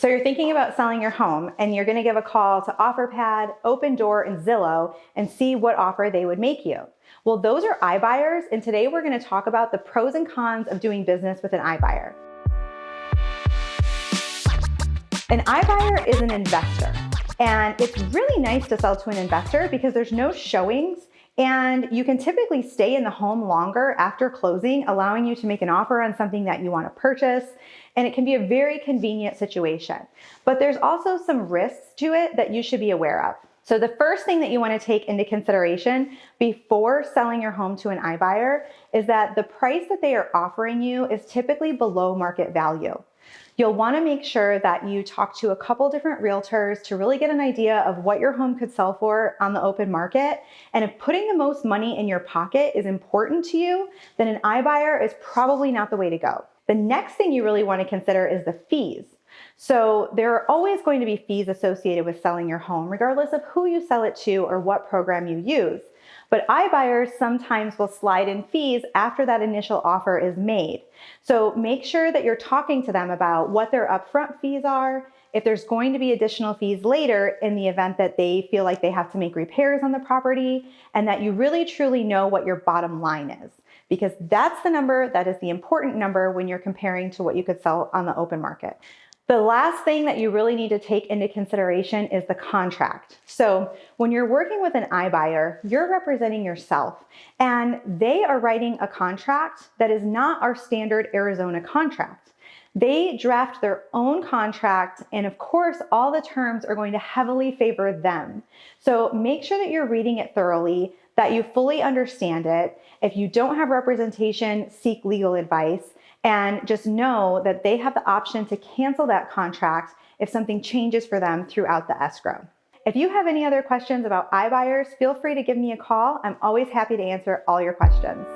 So you're thinking about selling your home and you're going to give a call to OfferPad, Open Door, and Zillow and see what offer they would make you. Well, those are iBuyers, and today we're going to talk about the pros and cons of doing business with an iBuyer. An iBuyer is an investor, and it's really nice to sell to an investor because there's no showings and you can typically stay in the home longer after closing, allowing you to make an offer on something that you want to purchase. And it can be a very convenient situation. But there's also some risks to it that you should be aware of. So the first thing that you want to take into consideration before selling your home to an iBuyer is that the price that they are offering you is typically below market value. You'll want to make sure that you talk to a couple different realtors to really get an idea of what your home could sell for on the open market. And if putting the most money in your pocket is important to you, then an iBuyer is probably not the way to go. The next thing you really want to consider is the fees. So there are always going to be fees associated with selling your home, regardless of who you sell it to or what program you use. But iBuyers sometimes will slide in fees after that initial offer is made. So make sure that you're talking to them about what their upfront fees are, if there's going to be additional fees later in the event that they feel like they have to make repairs on the property, and that you really truly know what your bottom line is. Because that's the number that is the important number when you're comparing to what you could sell on the open market. The last thing that you really need to take into consideration is the contract. So when you're working with an iBuyer, you're representing yourself, and they are writing a contract that is not our standard Arizona contract. They draft their own contract, and of course, all the terms are going to heavily favor them. So make sure that you're reading it thoroughly, that you fully understand it. If you don't have representation, seek legal advice. And just know that they have the option to cancel that contract if something changes for them throughout the escrow. If you have any other questions about iBuyers, feel free to give me a call. I'm always happy to answer all your questions.